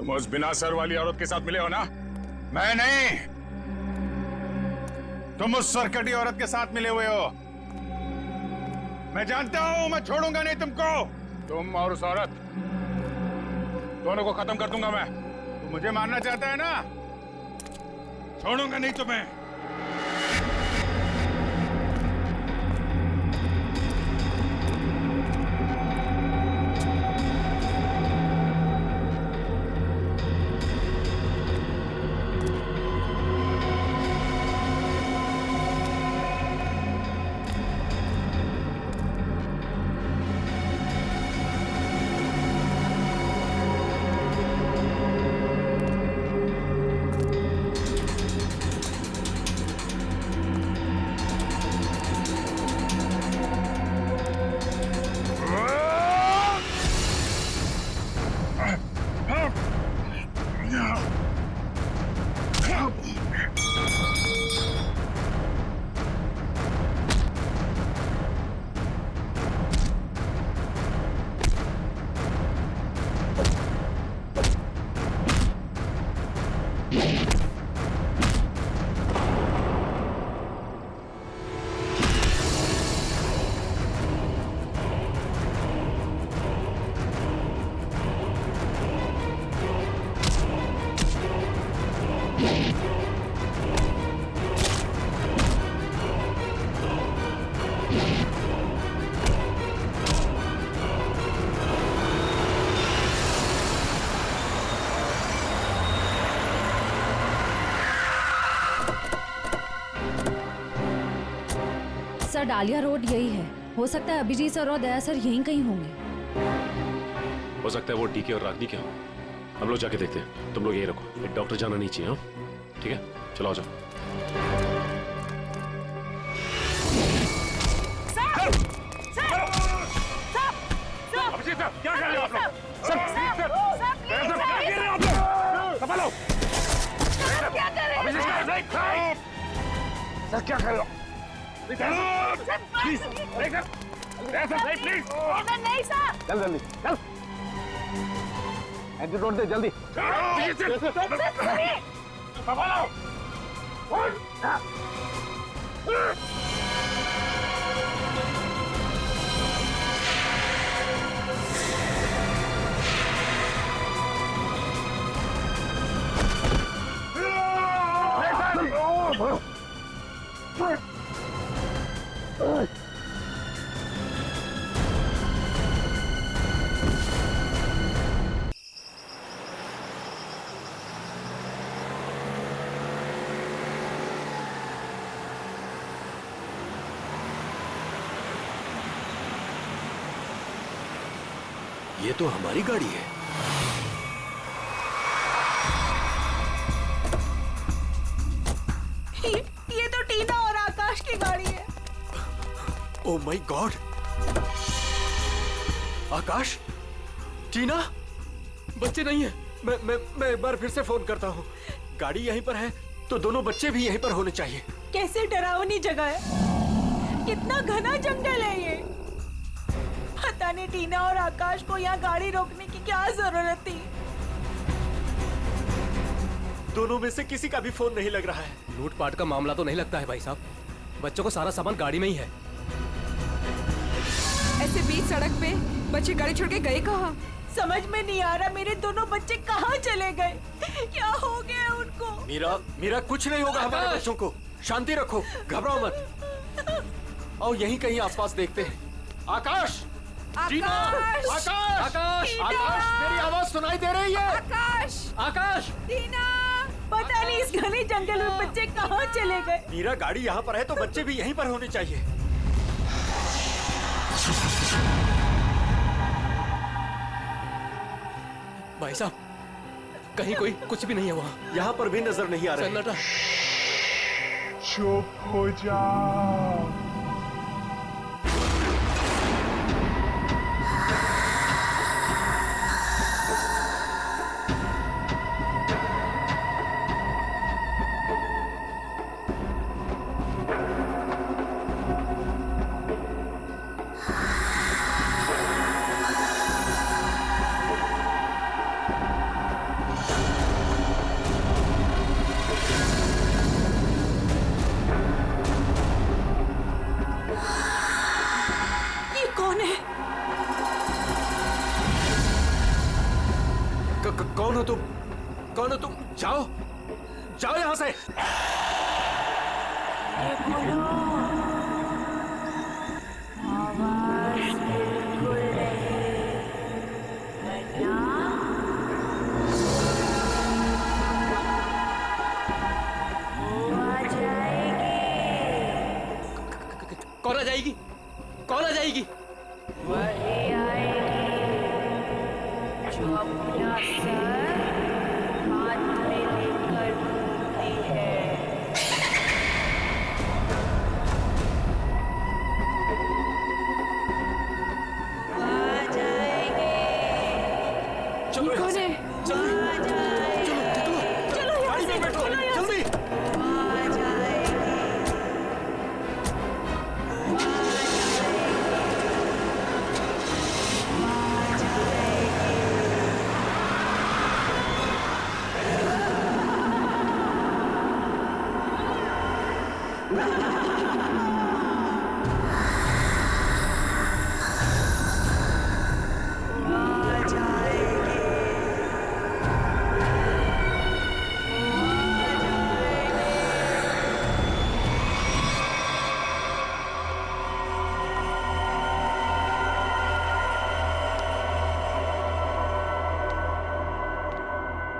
तुम उस बिना सर वाली औरत के साथ मिले हो ना? मैं नहीं, तुम उस सरकटी औरत के साथ मिले हुए हो। मैं जानता हूं, मैं छोड़ूंगा नहीं तुमको। तुम और उस औरत दोनों को खत्म कर दूंगा मैं। तुम मुझे मारना चाहता है ना? छोड़ूंगा नहीं तुम्हें। सर, डालिया रोड यही है। हो सकता है अभिजीत सर और दया सर यहीं कहीं होंगे। हो सकता है वो टीके और रागनी क्या हो। हम लोग जाके देखते हैं, तुम लोग यहीं रखो। एक डॉक्टर जाना नहीं चाहिए। हाँ ठीक है, चलो आ जाओ। अभिजीत सर, क्या कर रहे हो आप लोग? सर, क्या कर रहे हो आप लोग? संभालो। क्या कर रहे हो? अभिजीत सर, सर क्या कर रहे हो? प्लीज, नहीं सर। चल जल्दी चल, एंटीडोट दे जल्दी। संभालो। ये तो हमारी गाड़ी है। ये तो टीना और आकाश की गाड़ी है। Oh my God! आकाश, टीना, बच्चे नहीं है। मैं एक बार फिर से फोन करता हूँ। गाड़ी यहीं पर है तो दोनों बच्चे भी यहीं पर होने चाहिए। कैसे डरावनी जगह है, कितना घना जंगल है ये। पता नहीं टीना और आकाश को यहाँ गाड़ी रोकने की क्या जरूरत थी। दोनों में से किसी का भी फोन नहीं लग रहा है। लूटपाट का मामला तो नहीं लगता है भाई साहब। बच्चों को सारा सामान गाड़ी में ही है। ऐसे बीच सड़क पे बच्चे गाड़ी छोड़ के गए कहाँ? समझ में नहीं आ रहा मेरे दोनों बच्चे कहाँ चले गए, क्या हो गया उनको। मीरा कुछ नहीं होगा हमारे बच्चों को। शांति रखो, घबराओ मत। आओ यहीं कहीं आसपास देखते हैं। आकाश, टीना, आकाश, आकाश, आकाश, मेरी आवाज सुनाई दे रही है? आकाश, आकाश, टीना, पता नहीं इस घने जंगल में बच्चे कहाँ चले गए। मीरा गाड़ी यहाँ पर है तो बच्चे भी यहीं पर होने चाहिए। भाई साहब, कहीं कोई कुछ भी नहीं है वहाँ। यहाँ पर भी नजर नहीं आ रहा। सन्नाटा। चुप हो जाओ। कौन हो तुम? कौन हो तुम? जाओ जाओ यहां से। कौन आ जाएगी? कौन आ जाएगी? वही आएगी जो अपना सर हाथ में लेकर घूमती है। आ जाएगी। चलो कौन है? जल्दी चलो चलो यहाँ गाड़ी से, में बैठो चलो यहाँ जल्दी।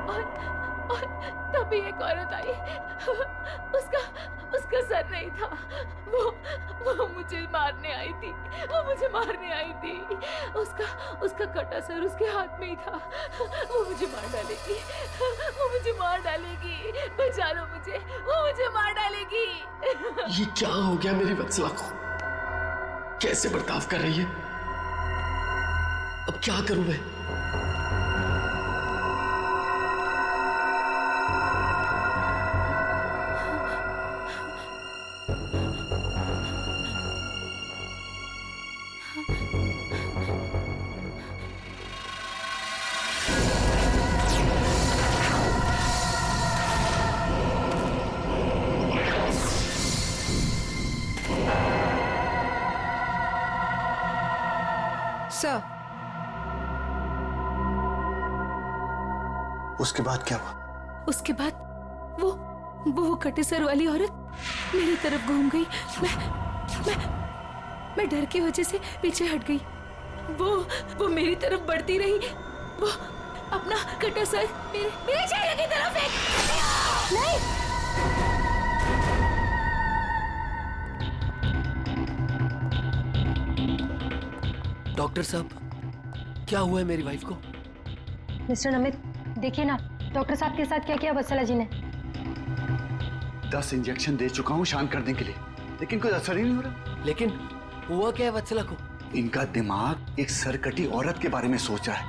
और तभी एक औरत आई। उसका सर नहीं था। वो मुझे मारने आई थी। वो मुझे मारने आई थी। उसका कटा सर उसके हाथ में ही था। वो मुझे मार डालेगी। वो मुझे मार डालेगी। बचा लो मुझे। वो मुझे मार डालेगी। ये क्या हो गया मेरी वत्सला को? कैसे बर्ताव कर रही है? अब क्या करूं मैं? सर, उसके बाद क्या हुआ? उसके बाद वो कटे सर वाली औरत मेरी तरफ घूम गई। मैं डर की वजह से पीछे हट गई। वो मेरी तरफ बढ़ती रही। वो अपना कटा सर मेरे चेहरे की तरफ फेंक। नहीं। डॉक्टर साहब, क्या हुआ है मेरी वाइफ को? मिस्टर नमित, देखिए ना डॉक्टर साहब के साथ क्या किया वत्सला जी ने। 10 इंजेक्शन दे चुका हूँ शांत करने के लिए, लेकिन कोई असर ही नहीं हो रहा। लेकिन हुआ क्या है वत्सला को? इनका दिमाग एक सरकटी औरत के बारे में सोच रहा है।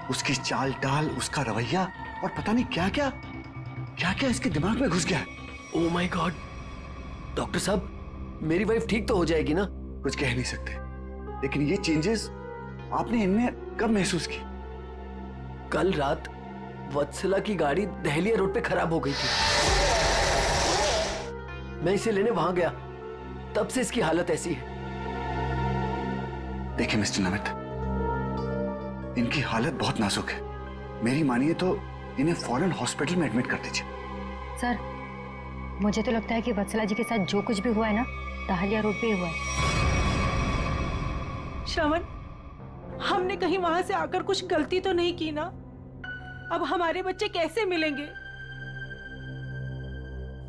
उसकी चाल टाल, उसका रवैया और पता नहीं क्या क्या इसके दिमाग में घुस गया है। Oh my God! डॉक्टर साहब, मेरी वाइफ ठीक तो हो जाएगी ना? कुछ कह नहीं सकते, लेकिन ये चेंजेस आपने इनमें कब महसूस की? कल रात वत्सला की गाड़ी दहलिया रोड पे खराब हो गई थी। मैं इसे लेने वहां गया, तब से इसकी हालत ऐसी है। देखिए मिस्टर नमित, इनकी हालत बहुत नाजुक है। मेरी मानिए तो इन्हें फौरन हॉस्पिटल में एडमिट कर दीजिए। सर, मुझे तो लगता है कि वत्सला जी के साथ जो कुछ भी हुआ है ना, दहलिया रोड पे ही हुआ है। श्रवण, हमने कहीं वहां से आकर कुछ गलती तो नहीं की ना? अब हमारे बच्चे कैसे मिलेंगे?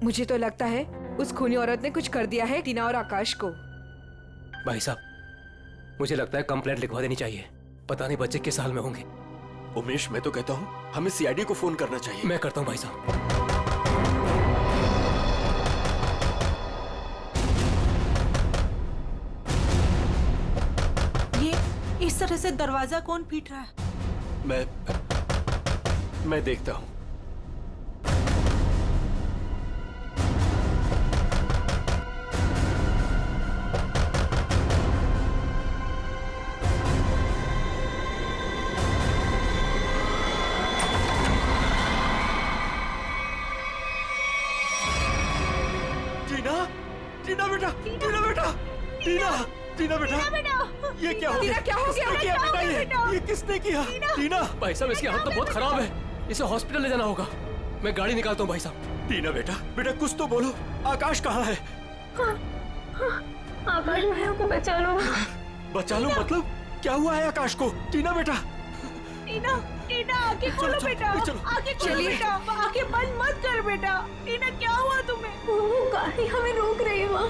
मुझे तो लगता है उस खूनी औरत ने कुछ कर दिया है टीना और आकाश को। भाई साहब, मुझे लगता है कंप्लेंट लिखवा देनी चाहिए। पता नहीं बच्चे किस हाल में होंगे। उमेश, मैं तो कहता हूँ हमें सीआईडी को फोन करना चाहिए। मैं करता हूँ भाई साहब। इस तरह से दरवाजा कौन पीट रहा है? मैं देखता हूँ। टीना, टीना बेटा, टीना बेटा, टीना। टीना बेटा, ये क्या हो गया? क्या हो गया? किसने किया बेटा? ये किसने किया? टीना, भाई साहब इसकी हालत तो बहुत खराब है, इसे हॉस्पिटल ले जाना होगा। मैं गाड़ी निकालता हूँ भाई साहब। टीना बेटा, बेटा कुछ तो बोलो। आकाश कहाँ है? आकाश भाइयों को बचा लो। बचा लो मतलब? क्या हुआ है आकाश को? टीना बेटा, टीना, टीना आंखें खोलो बेटा, आंखें खोलो बेटा, आंखें बंद मत कर बेटा। टीना क्या हुआ तुम्हें? वो गाड़ी हमें रोक रही है माँ।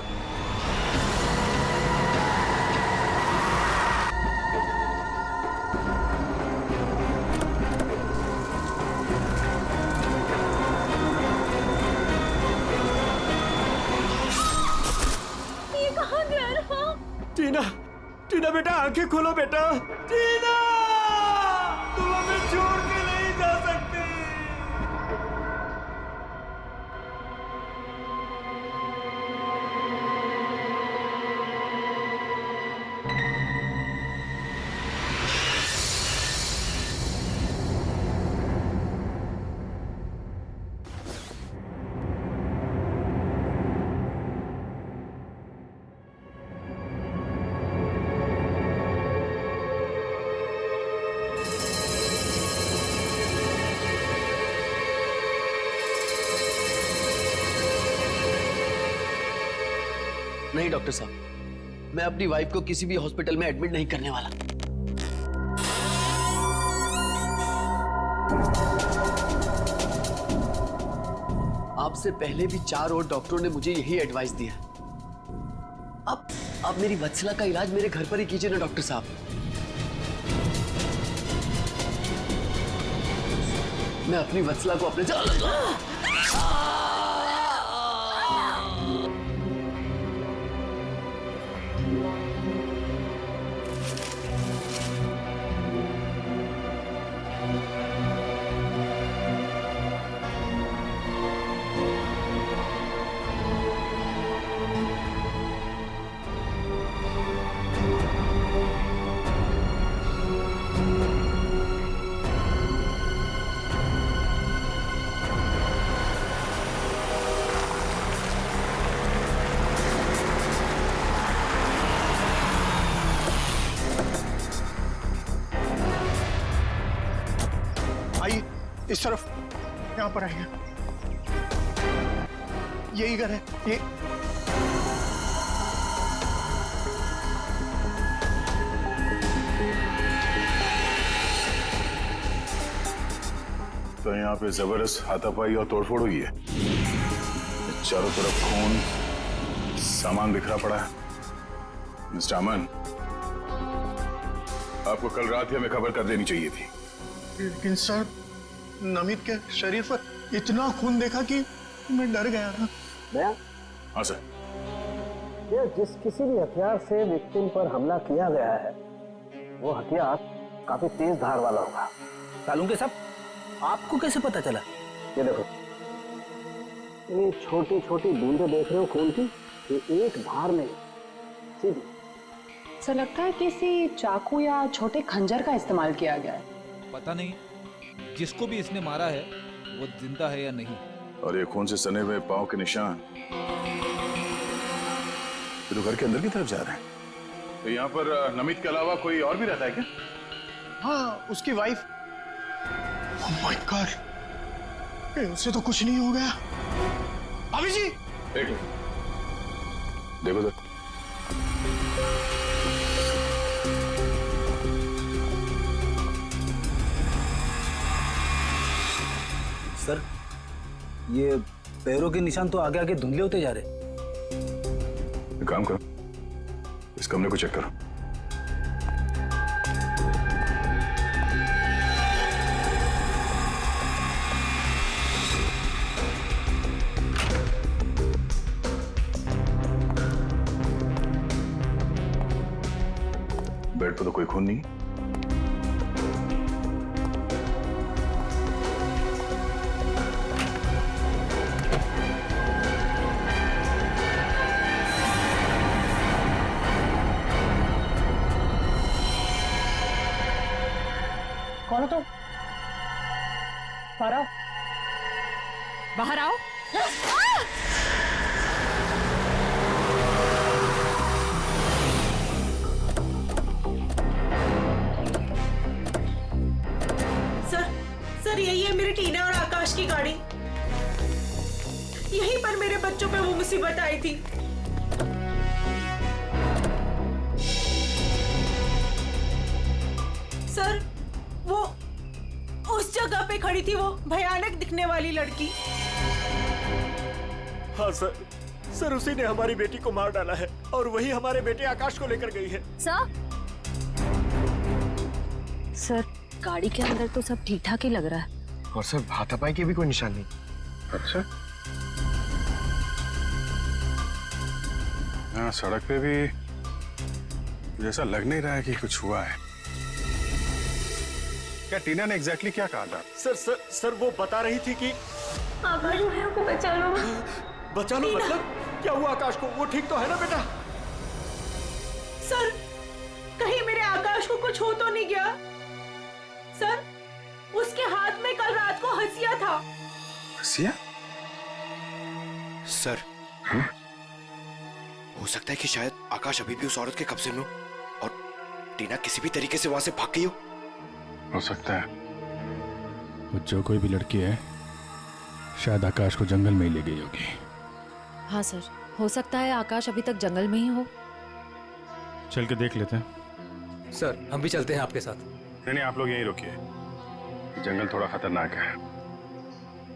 ये कहाँ गया रहा? टीना, टीना बेटा आंखें खोलो बेटा। टीना, तुम हमें छोड़ के नहीं जा सकते। नहीं डॉक्टर साहब, मैं अपनी वाइफ को किसी भी हॉस्पिटल में एडमिट नहीं करने वाला। आपसे पहले भी 4 और डॉक्टरों ने मुझे यही एडवाइस दिया। अब मेरी वत्सला का इलाज मेरे घर पर ही कीजिए ना डॉक्टर साहब। मैं अपनी वत्सला को अपने आइए इस तरफ, यहाँ पर आइए। यही घर है ये। तो यहाँ पे जबरदस्त हाथापाई और तोड़फोड़ हुई है। चारों तरफ खून, सामान बिखरा पड़ा है। मिस्टर अमन, आपको कल रात ही हमें खबर कर देनी चाहिए थी। लेकिन सर, नमित के शरीर पर इतना खून देखा कि मैं डर गया था। हाँ सर। जिस किसी भी हथियार से विक्टिम पर हमला किया गया है, वो हथियार काफी तेज धार वाला होगा। सालुंके साहब, आपको कैसे पता चला? ये देखो, ये छोटी छोटी बूंदें देख रहे हो खून की, ये एक धार में सीधी। ऐसा लगता है किसी चाकू या छोटे खंजर का इस्तेमाल किया गया है। पता नहीं जिसको भी इसने मारा है वो जिंदा है या नहीं। और ये खून से सने हुए पांव के निशान तो घर के अंदर की तरफ जा रहे हैं। तो यहाँ पर नमित के अलावा कोई और भी रहता है क्या? हाँ, उसकी वाइफ। ओह माय गॉड, उससे तो कुछ नहीं हो गया। भाभी जी, एक मिनट, देखो सर। सर, ये पैरों के निशान तो आगे आगे धुंधले होते जा रहे। एक काम करो, इस कमरे को चेक करो। बेड पर तो कोई खून नहीं। कौन हो तुम? बाहर आओ। बाहर आओ। सर यही है मेरी टीना और आकाश की गाड़ी। यहीं पर मेरे बच्चों पे वो मुसीबत आई थी। सर वो उस जगह पे खड़ी थी वो भयानक दिखने वाली लड़की। हाँ सर, सर उसी ने हमारी बेटी को मार डाला है और वही हमारे बेटे आकाश को लेकर गई है। सर गाड़ी के अंदर तो सब ठीक ठाक ही लग रहा है। और सर हाथापाई के भी कोई निशान नहीं। अच्छा, हाँ सड़क पे भी जैसा लग नहीं रहा है कि कुछ हुआ है। क्या टीना ने एग्जैक्टली क्या कहा था? सर वो बता रही थी कि आकाश भैया को बचा लो। बचा लो मतलब क्या हुआ आकाश को? वो ठीक तो है ना बेटा? सर कहीं मेरे आकाश को कुछ हो तो नहीं गया? सर उसके हाथ में कल रात को हंसिया था। हंसिया? सर हो सकता है कि शायद आकाश अभी भी उस औरत के कब्जे में हो और टीना किसी भी तरीके से वहां से भाग गई हो सकता है। वो जो कोई भी लड़की है शायद आकाश को जंगल में ही ले गई होगी। हाँ सर, हो सकता है आकाश अभी तक जंगल में ही हो। चल के देख लेते हैं। सर हम भी चलते हैं आपके साथ। नहीं, आप लोग यहीं रुकिए, जंगल थोड़ा खतरनाक है।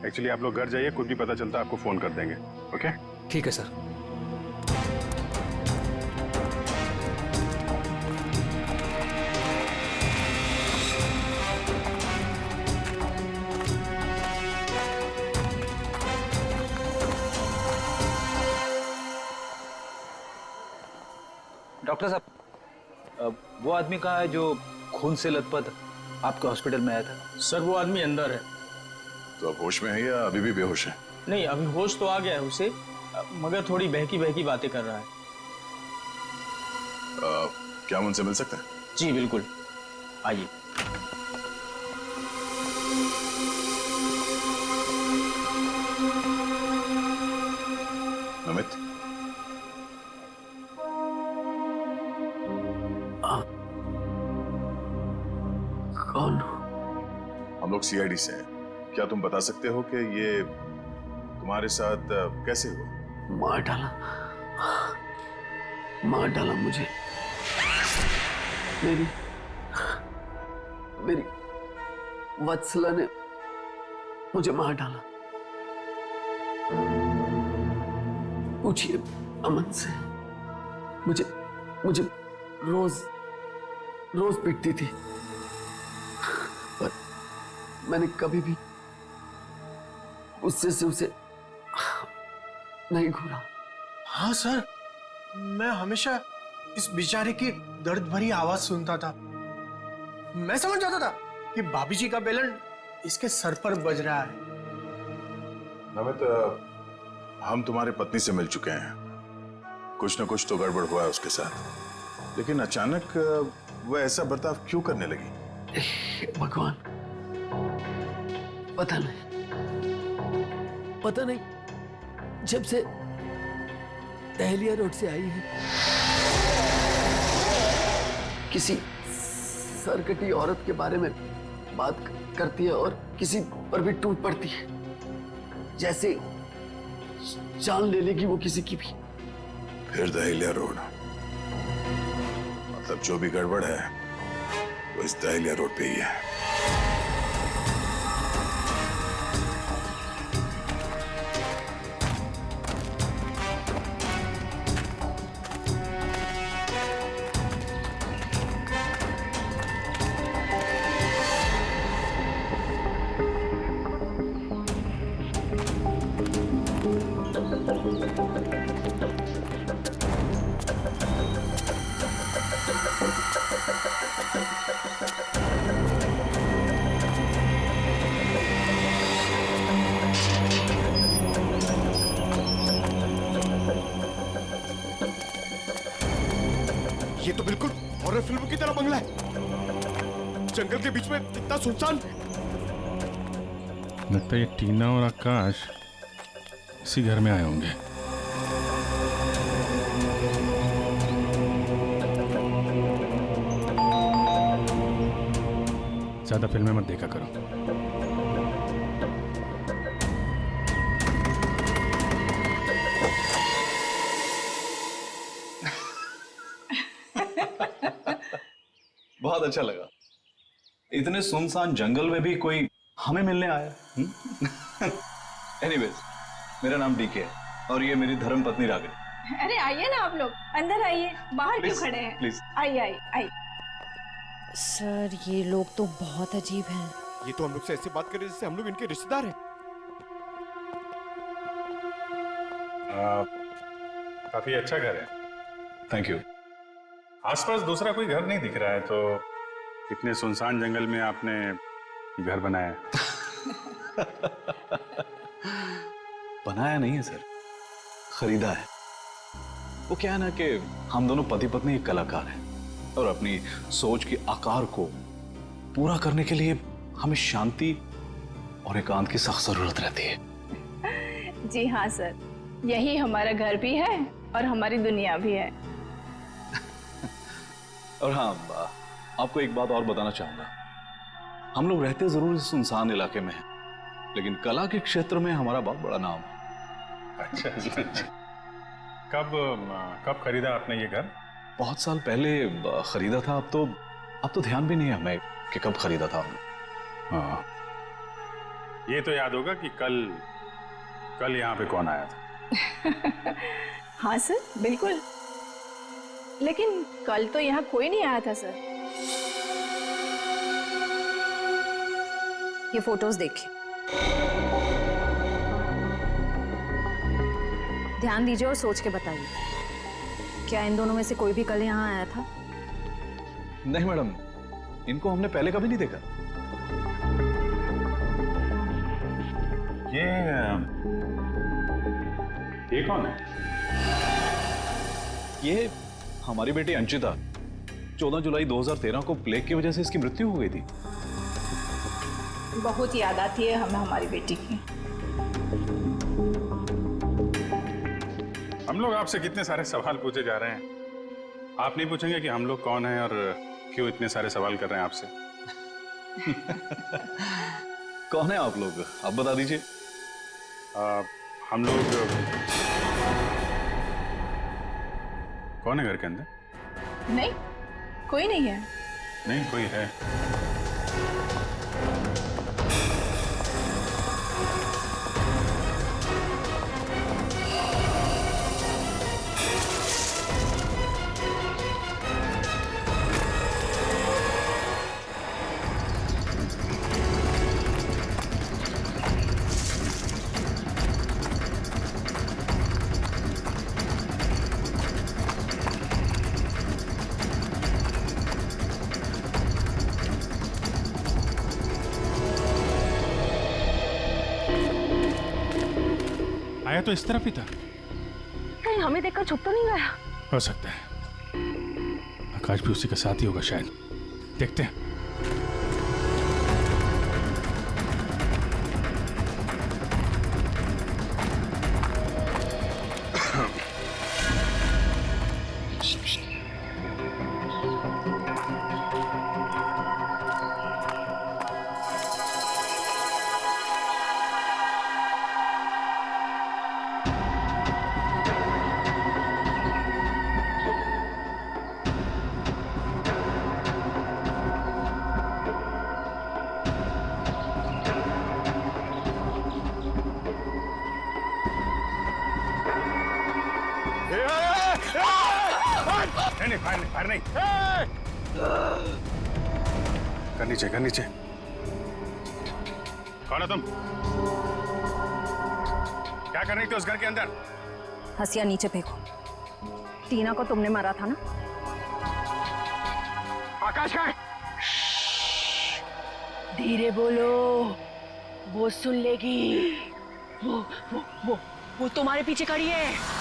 एक्चुअली आप लोग घर जाइए, कुछ भी पता चलता आपको फोन कर देंगे। ओके? ठीक है सर। डॉक्टर साहब, वो आदमी कहाँ है जो खून से लथपथ आपके हॉस्पिटल में आया था? सर वो आदमी अंदर है। तो अब होश में है या अभी भी बेहोश है? नहीं, अभी होश तो आ गया है उसे, मगर थोड़ी बहकी बहकी बातें कर रहा है। क्या हम उनसे मिल सकते हैं? जी बिल्कुल, आइए। अमित, कौन? हम लोग सीआईडी से हैं। क्या तुम बता सकते हो कि ये तुम्हारे साथ कैसे हुआ? मार डाला मुझे। मेरी वत्सला ने मुझे मार डाला। पूछिए अमन से। मुझे रोज पीटती थी, पर मैंने कभी भी गुस्से से उसे नहीं घूरा। हाँ सर, मैं हमेशा इस बेचारे की दर्द भरी आवाज सुनता था। मैं समझ जाता था कि भाभी जी का बेलन इसके सर पर बज रहा है। अमित, हम तुम्हारी पत्नी से मिल चुके हैं। कुछ न कुछ तो गड़बड़ हुआ है उसके साथ, लेकिन अचानक वह ऐसा बर्ताव क्यों करने लगी? भगवान, पता नहीं। जब से दहलिया रोड से आई है, किसी सरकटी औरत के बारे में बात करती है और किसी पर भी टूट पड़ती है, जैसे जान ले लेगी वो किसी की भी। फिर दहलिया रोड, मतलब जो भी गड़बड़ है वो इस दहलिया रोड पे ही है। ये तो बिल्कुल हॉरर फिल्म की तरह बंगला है, जंगल के बीच में इतना सुनसान। लगता है ये टीना और आकाश इसी घर में आए होंगे। ज्यादा फिल्में मत देखा करो। बहुत अच्छा लगा। इतने सुनसान जंगल में भी कोई हमें मिलने आया। एनीवेज, मेरा नाम डीके है और ये मेरी धर्म पत्नी रागिनी। अरे आइए ना आप लोग, अंदर आइए, बाहर क्यों खड़े हैं? प्लीज आइए आइए आइए। सर ये लोग तो बहुत अजीब हैं। ये तो हम लोग से ऐसे बात कर रहे जैसे हम लोग इनके रिश्तेदार हैं। काफी अच्छा घर है। Thank you. आसपास दूसरा कोई घर नहीं दिख रहा है, तो इतने सुनसान जंगल में आपने घर बनाया? बनाया नहीं है सर, खरीदा है। वो क्या है ना कि हम दोनों पति पत्नी एक कलाकार हैं और अपनी सोच के आकार को पूरा करने के लिए हमें शांति और एकांत की सख्त जरूरत रहती है। जी हाँ सर, यही हमारा घर भी है और हमारी दुनिया भी है। और हाँ, आपको एक बात और बताना चाहूंगा। हम लोग रहते जरूर इस सुनसान इलाके में हैं, लेकिन कला के क्षेत्र में हमारा बहुत बड़ा नाम है। अच्छा। कब खरीदा आपने ये घर? बहुत साल पहले खरीदा था। अब तो ध्यान भी नहीं है हमें कि कब खरीदा था हमने। हाँ, ये तो याद होगा कि कल यहाँ पे कौन आया था? हाँ सर, बिल्कुल। लेकिन कल तो यहाँ कोई नहीं आया था सर। ये फोटोज देखिए, ध्यान दीजिए और सोच के बताइए, क्या इन दोनों में से कोई भी कल यहाँ आया था? नहीं मैडम, इनको हमने पहले कभी नहीं देखा। ये कौन है? ये हमारी बेटी अंशिता। 14 जुलाई 2013 को प्लेग की वजह से इसकी मृत्यु हो गई थी। बहुत याद आती है हमें हमारी बेटी की। हम लोग आपसे कितने सारे सवाल पूछे जा रहे हैं, आप नहीं पूछेंगे कि हम लोग कौन हैं और क्यों इतने सारे सवाल कर रहे हैं आपसे? कौन है आप लोग, आप बता दीजिए। हम लोग कौन है घर के अंदर? नहीं, कोई नहीं है। नहीं, कोई है। आया तो इस तरफ ही था। कहीं हमें देखकर छुप तो नहीं गया? हो सकता है आकाश भी उसी के साथ ही होगा शायद। देखते हैं। नहीं, फायर नहीं। कर नीचे। कौन है तुम? क्या कर रही थी उस घर के अंदर? हसिया नीचे फेंको। टीना को तुमने मारा था ना? आकाश का है? धीरे बोलो, वो सुन लेगी। वो तुम्हारे पीछे खड़ी है।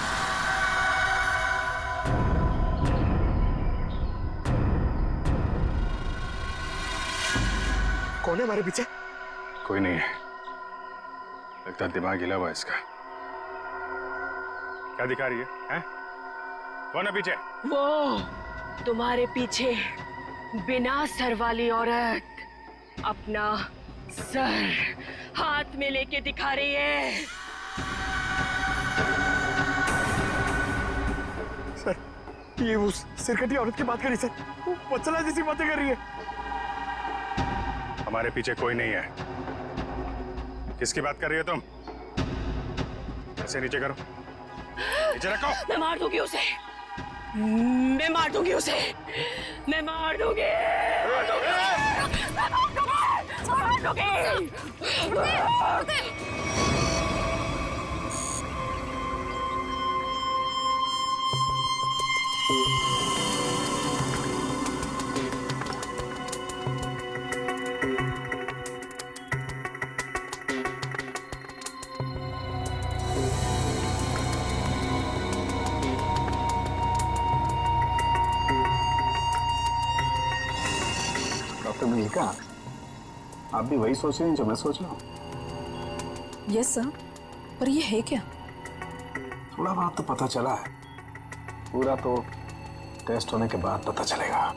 कौन है हमारे पीछे? कोई नहीं है, लगता दिमाग हिला हुआ इसका। क्या दिखा रही है, हैं? कौन है पीछे? वो तुम्हारे पीछे बिना सर वाली औरत अपना सर हाथ में लेके दिखा रही है। ये उस सिरकटी औरत की बात कर रही सर, वो वत्सला जैसी बातें कर रही है। हमारे पीछे कोई नहीं है। किसकी बात कर रही हो तुम? ऐसे नीचे करो, नीचे रखो। मैं मार दूंगी उसे, मैं मार दूंगी उसे, मैं मार दूंगी, मार दूंगी। डॉक्टर मल्लिका, आप भी वही सोच रही हैं जो मैं सोच रहा हूँ? यस सर, पर ये है क्या? थोड़ा बहुत तो पता चला है, पूरा तो टेस्ट होने के बाद पता चलेगा।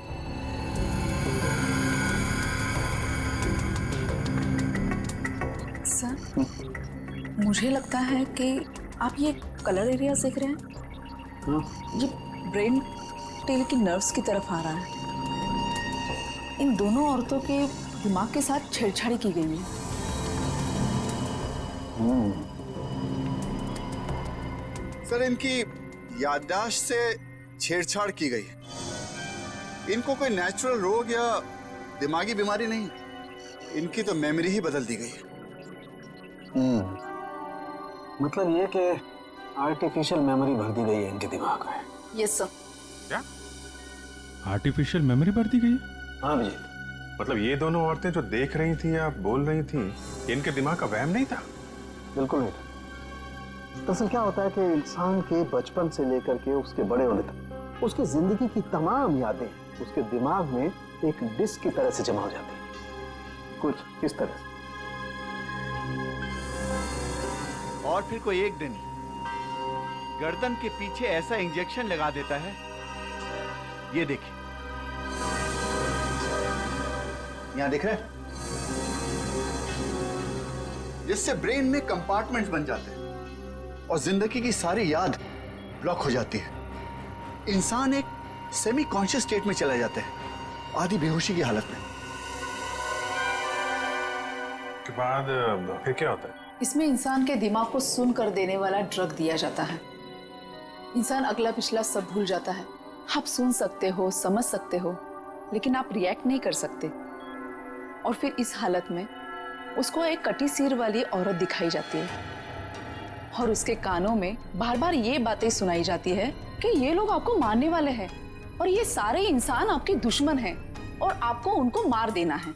सर, मुझे लगता है कि आप ये कलर एरिया देख रहे हैं, ये ब्रेन टेल की नर्व्स की तरफ आ रहा है। इन दोनों औरतों के दिमाग के साथ छेड़छाड़ी की गई है। सर, इनकी याददाश्त से छेड़छाड़ की गई है। इनको कोई नेचुरल रोग या दिमागी बीमारी नहीं, इनकी तो मेमोरी ही बदल दी गई है। मतलब ये कि आर्टिफिशियल मेमोरी भर दी गई है इनके दिमाग में। Yes sir. क्या आर्टिफिशियल मेमोरी भर दी गई? हाँ विजय। मतलब ये दोनों औरतें जो देख रही थी या बोल रही थी, इनके दिमाग का वहम नहीं था? बिल्कुल नहीं था। दरअसल क्या होता है कि इंसान के बचपन से लेकर के उसके बड़े होने तक उसकी जिंदगी की तमाम यादें उसके दिमाग में एक डिस्क की तरह से जमा हो जाती हैं, कुछ इस तरह से। और फिर कोई एक दिन गर्दन के पीछे ऐसा इंजेक्शन लगा देता है, ये देखिए, यहां दिख रहा है, जिससे ब्रेन में कंपार्टमेंट्स बन जाते हैं और जिंदगी की सारी याद ब्लॉक हो जाती है। इंसान एक सेमी कॉन्शियस स्टेट में चला जाता है, आधी बेहोशी की हालत में। के बाद फिर क्या होता है? इसमें इंसान के दिमाग को सुन कर देने वाला ड्रग दिया जाता है। इंसान अगला पिछला सब भूल जाता है। आप सुन सकते हो, समझ सकते हो, लेकिन आप रिएक्ट नहीं कर सकते। और फिर इस हालत में उसको एक कटी सिर वाली औरत दिखाई जाती है और उसके कानों में बार बार ये बातें सुनाई जाती है कि ये लोग आपको मारने वाले हैं और ये सारे इंसान आपके दुश्मन हैं और आपको उनको मार देना है।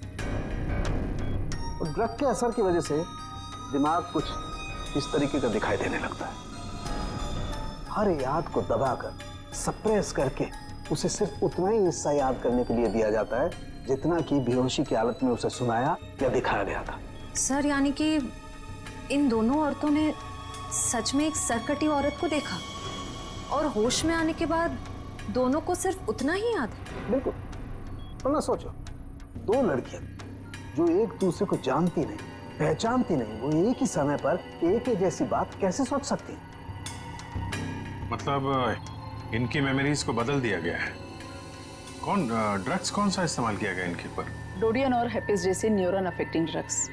और ड्रग के असर की वजह से दिमाग कुछ इस तरीके का दिखाई देने लगता है। हर याद को दबाकर, सप्रेस करके उसे सिर्फ उतना ही हिस्सा याद करने के लिए दिया जाता है जितना कि बेहोशी की हालत में उसे सुनाया या दिखाया गया था। सर, यानी कि इन दोनों औरतों ने सच में एक सरकटी औरत को देखा और होश में आने के बाद दोनों को सिर्फ उतना ही याद? बिल्कुल। वरना सोचो, दो लड़कियां जो एक दूसरे को जानती नहीं, पहचानती नहीं, वो एक ही समय पर एक ही जैसी बात कैसे सोच सकती हैं? मतलब इनकी मेमोरीज को बदल दिया गया है। ड्रग्स कौन सा इस्तेमाल किया गया इनके ऊपर? डोडियन और हेपिस जैसे न्यूरॉन अफेक्टिंग ड्रग्स।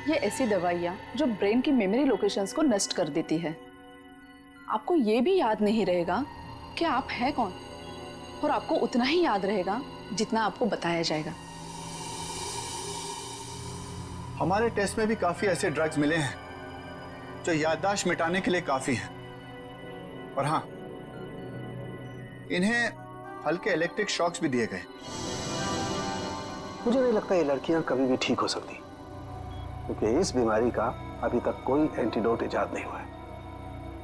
ये ऐसी दवाइयाँ जो ब्रेन की मेमोरी लोकेशंस को नष्ट कर देती है। आपको ये भी याद नहीं रहेगा कि आप हैं कौन, और आपको उतना ही याद रहेगा जितना आपको बताया जाएगा। हमारे टेस्ट में भी काफी ऐसे ड्रग्स मिले हैं जो याददाश्त मिटाने के लिए काफी हैं। और हाँ, इन्हें हल्के इलेक्ट्रिक शॉक्स भी दिए गए। मुझे नहीं लगता ये लड़कियां कभी भी ठीक हो सकती, क्योंकि इस बीमारी का अभी तक कोई एंटीडोट इजाद नहीं हुआ है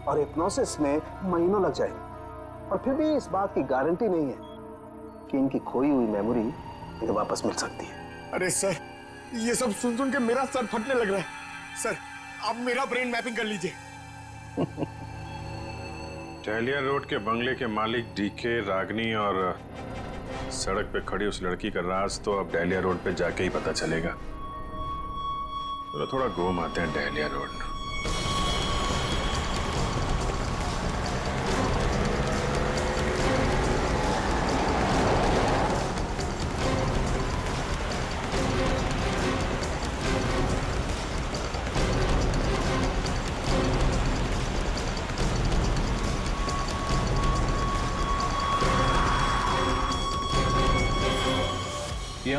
और हिप्नोसिस में महीनों लग जाएंगे। और फिर भी इस बात की गारंटी नहीं है कि इनकी खोई हुई मेमोरी इन्हें वापस मिल सकती है। अरे सर, ये सब सुन सुन के मेरा सर फटने लग रहा है। सर, आप मेरा ब्रेन मैपिंग कर लीजिए। डहलिया रोड के बंगले के मालिक डीके, रागनी और सड़क पे खड़ी उस लड़की का राज तो अब डहलिया रोड पे जाके ही पता चलेगा। तो थोड़ा घूम आते हैं डहलिया रोड।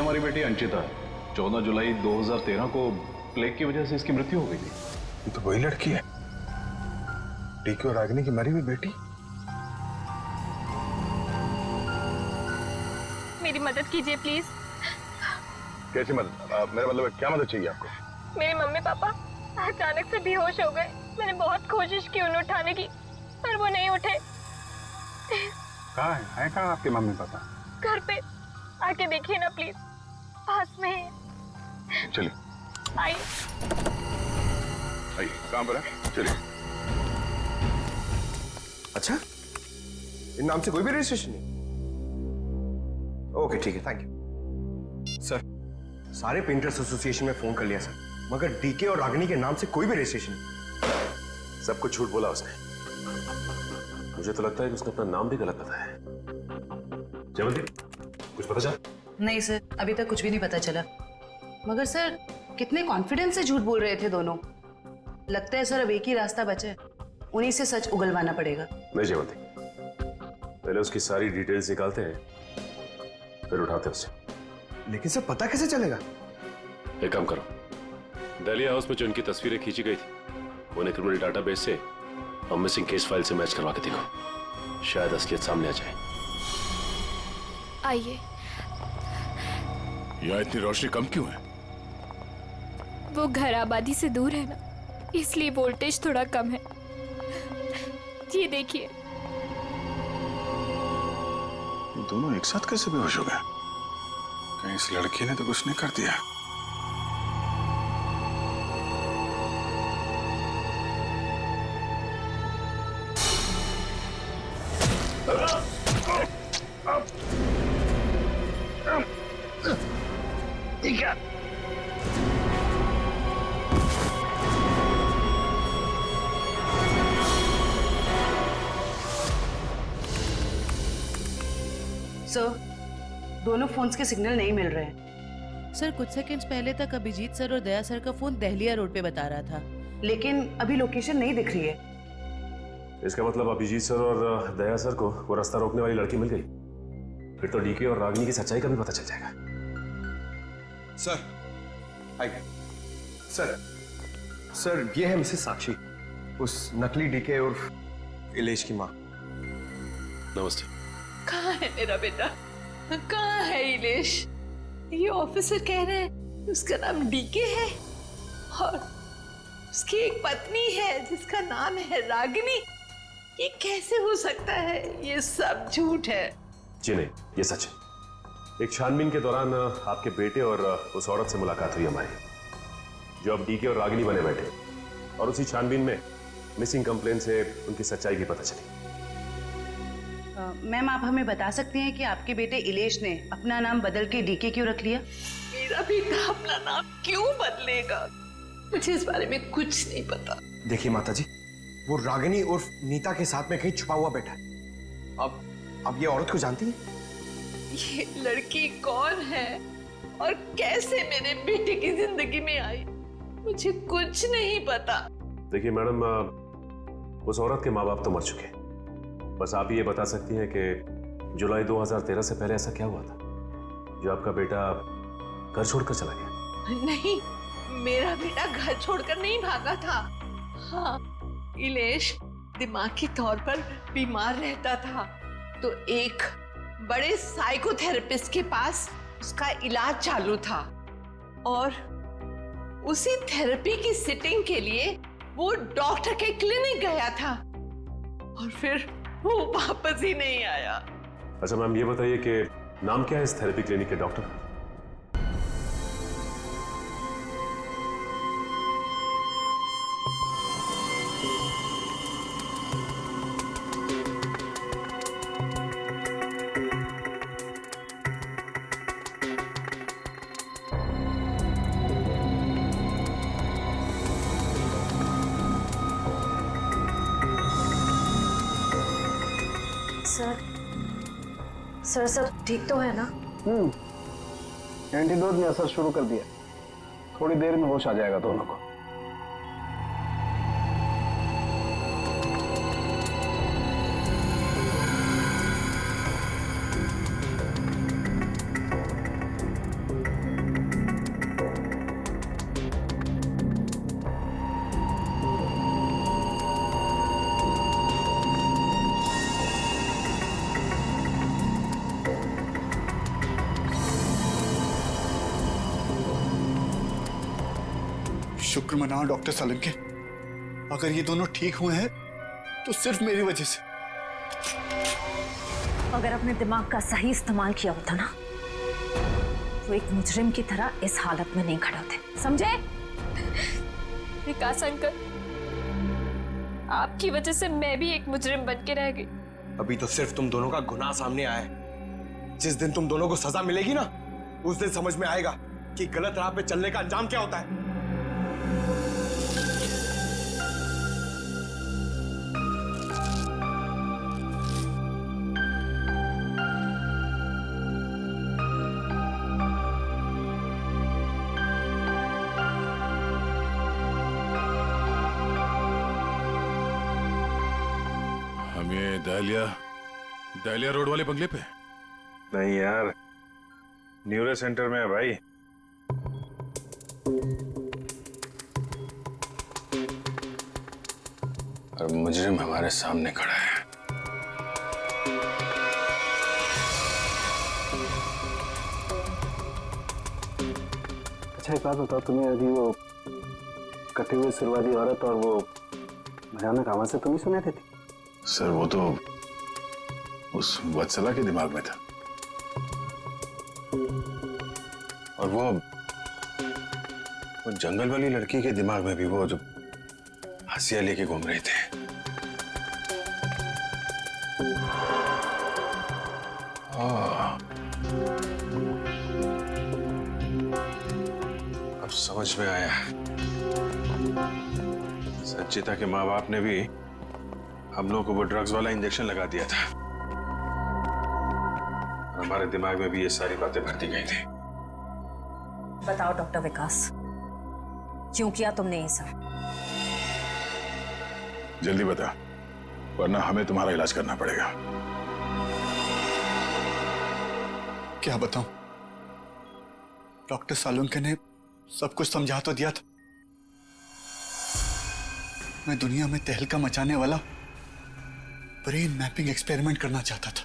हमारी बेटी अंचिता है। 14 जुलाई 2013 को प्लेग की वजह से इसकी मृत्यु हो गई थी। ये तो वही लड़की है, डीके और रागिनी की मरी हुई बेटी। मेरी मदद कीजिए प्लीज। कैसी मदद? मेरा मतलब क्या मदद चाहिए आपको? मेरे मम्मी पापा अचानक से बेहोश हो गए। मैंने बहुत कोशिश की उन्हें उठाने की, पर वो नहीं उठे। कहाँ है कहाँ आपके मम्मी पापा? घर पे आके देखिए ना प्लीज, पास में है। चलिए आइए। कहाँ पर है? चलिए। अच्छा, इन नाम से कोई भी रजिस्ट्रेशन नहीं? ओके ठीक है, थैंक यू सर। सारे पेंटर्स एसोसिएशन में फोन कर लिया सर, मगर डीके और रागिनी के नाम से कोई भी रजिस्ट्रेशन नहीं। सब कुछ झूठ बोला उसने। मुझे तो लगता है कि उसने अपना नाम भी गलत बताया है। जयवंती, कुछ पता चला? नहीं सर, अभी तक कुछ भी नहीं पता चला। मगर सर, कितने कॉन्फिडेंस से झूठ बोल रहे थे दोनों। लगता है सर अब एक ही रास्ता बचा है, उन्हीं से सच उगलवाना पड़ेगा। नहीं जयवंती, पहले उसकी सारी डिटेल्स निकालते हैं, फिर उठाते उसे। लेकिन सर पता कैसे चलेगा? एक काम करो, दलिया हाउस में जो उनकी तस्वीरें खींची गई थी, उन्हें क्रिमिनल डाटाबेस से और मिसिंग केस फाइल से मैच करवा के देखो, शायद असलियत सामने आ जाए। आइए। यहाँ इतनी रोशनी कम क्यों है? वो घर आबादी से दूर है ना, इसलिए वोल्टेज थोड़ा कम है। ये देखिए। दोनों एक साथ कैसे बेहोश हो गए? कहीं इस लड़की ने तो कुछ नहीं कर दिया? सर, दोनों फोन्स के सिग्नल नहीं मिल रहे हैं। सर, कुछ सेकंड्स पहले तक अभिजीत सर और दया सर का फोन दहलिया रोड पे बता रहा था, लेकिन अभी लोकेशन नहीं दिख रही है। इसका मतलब अभिजीत सर और दया सर को वो रास्ता रोकने वाली लड़की मिल गई। फिर तो डीके और रागिनी की सच्चाई का भी पता चल जाएगा। Sir, hi sir. सर, ये है मिसेस साक्षी, उस नकली डीके और इलेश की माँ। नमस्ते। कहाँ है मेरा बेटा? कहाँ है इलेश? ये ऑफिसर कह रहे हैं उसका नाम डीके है और उसकी एक पत्नी है जिसका नाम है रागिनी। ये कैसे हो सकता है? ये सब झूठ है। जी नहीं, ये सच है। एक छानबीन के दौरान आपके बेटे और उस औरत से मुलाकात हुई हमारी, जो अब डीके और रागिनी बने बैठे, और उसी छानबीन में मिसिंग कंप्लेन से उनकी सच्चाई भी पता चली। मैम, आप हमें बता सकती हैं कि आपके बेटे इलेश ने अपना नाम बदल के डीके क्यों रख लिया? मेरा बेटा अपना नाम क्यों बदलेगा? मुझे इस बारे में कुछ नहीं पता। देखिए माताजी, वो रागिनी और नीता के साथ में कहीं छुपा हुआ बैठा है। अब ये औरत को जानती है? ये लड़की कौन है और कैसे मेरे बेटे की जिंदगी में आई? मुझे कुछ नहीं पता। देखिए मैडम, उस औरत के माँ बाप तो मर चुके हैं। बस आप ये बता सकती हैं कि जुलाई 2013 से पहले ऐसा क्या हुआ था जो आपका बेटा घर छोड़कर चला गया? नहीं, मेरा बेटा घर छोड़कर नहीं भागा था। हाँ, इलेश दिमागी तौर पर बीमार रहता था, तो एक बड़े साइकोथेरेपिस्ट के पास उसका इलाज चालू था और उसी थेरेपी की सिटिंग के लिए वो डॉक्टर के क्लिनिक गया था और फिर वो वापस ही नहीं आया। अच्छा मैम, ये बताइए कि नाम क्या है इस थेरेपी क्लिनिक के डॉक्टर? सर सब ठीक तो है ना? एंटीडोट ने असर शुरू कर दिया, थोड़ी देर में होश आ जाएगा दोनों को। शुक्र मनाओ डॉक्टर सालुंके, अगर ये दोनों ठीक हुए हैं तो सिर्फ मेरी वजह से। अगर अपने दिमाग का सही इस्तेमाल किया होता ना तो एक मुजरिम की तरह इस हालत में नहीं खड़े होते, समझे? विकास अंकल, आपकी वजह से मैं भी एक मुजरिम बन के रह गई। अभी तो सिर्फ तुम दोनों का गुनाह सामने आया है। जिस दिन तुम दोनों को सजा मिलेगी ना, उस दिन समझ में आएगा कि गलत राह पे चलने का अंजाम क्या होता है। हम ये दहलिया रोड वाले बंगले पे? नहीं यार, न्यूरो सेंटर में है भाई। और मुजरिम हमारे सामने खड़ा है। अच्छा एक बात बताओ, तुम्हें अभी वो कटे हुए सिर वाली औरत और वो भयानक आवाज से तुम ही सुने थे? सर वो तो उस वत्सला के दिमाग में था, और वो जंगल वाली लड़की के दिमाग में भी, वो जो हंसिया लेके घूम रहे थे। अब समझ में आया, संचिता के माँ बाप ने भी हम लोगों को वो ड्रग्स वाला इंजेक्शन लगा दिया था। हमारे दिमाग में भी ये सारी बातें भरती गई थी। बताओ डॉक्टर विकास, क्यों किया तुमने ये सब? जल्दी बता, वरना हमें तुम्हारा इलाज करना पड़ेगा। क्या बताऊं? डॉक्टर सालुंके ने सब कुछ समझा तो दिया था। मैं दुनिया में तहलका मचाने वाला ब्रेन मैपिंग एक्सपेरिमेंट करना चाहता था।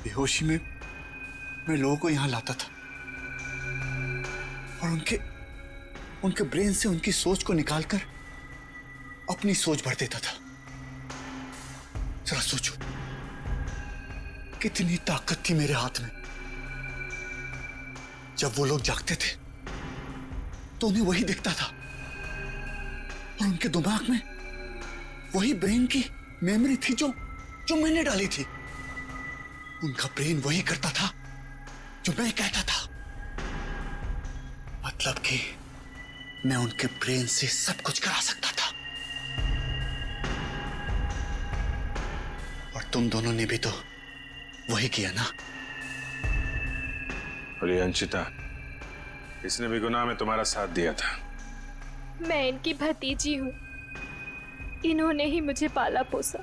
बेहोशी में मैं लोगों को यहां लाता था और उनके ब्रेन से उनकी सोच को निकालकर अपनी सोच भर देता था। जरा सोचो, कितनी ताकत थी मेरे हाथ में। जब वो लोग जागते थे तो उन्हें वही दिखता था और उनके दिमाग में वही ब्रेन की मेमोरी थी जो मैंने डाली थी। उनका ब्रेन वही करता था जो मैं कहता था। मतलब कि मैं उनके ब्रेन से सब कुछ करा सकता था। और तुम दोनों ने भी तो वही किया ना? और ये अंशिता, इसने भी गुनाह में तुम्हारा साथ दिया था। मैं इनकी भतीजी हूँ, इन्होंने ही मुझे पाला पोसा।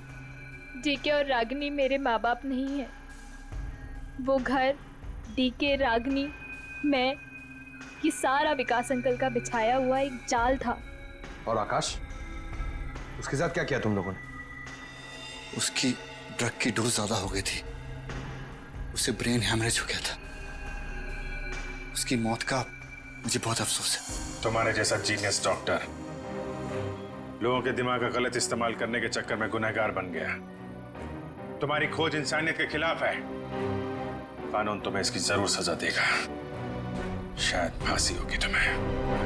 डीके और रागिनी मेरे माँ बाप नहीं है। वो घर, डीके, रागिनी, मैं, ये सारा विकास अंकल का बिछाया हुआ एक जाल था। और आकाश, उसके साथ क्या किया तुम लोगों ने? उसकी ड्रग की डोज ज्यादा हो गई थी, उसे ब्रेन हैमरेज हो गया था। उसकी मौत का मुझे बहुत अफसोस है। तुम्हारे जैसा जीनियस डॉक्टर लोगों के दिमाग का गलत इस्तेमाल करने के चक्कर में गुनहगार बन गया। तुम्हारी खोज इंसानियत के खिलाफ है। कानून तुम्हें इसकी जरूर सजा देगा। शायद फांसी होगी तुम्हें।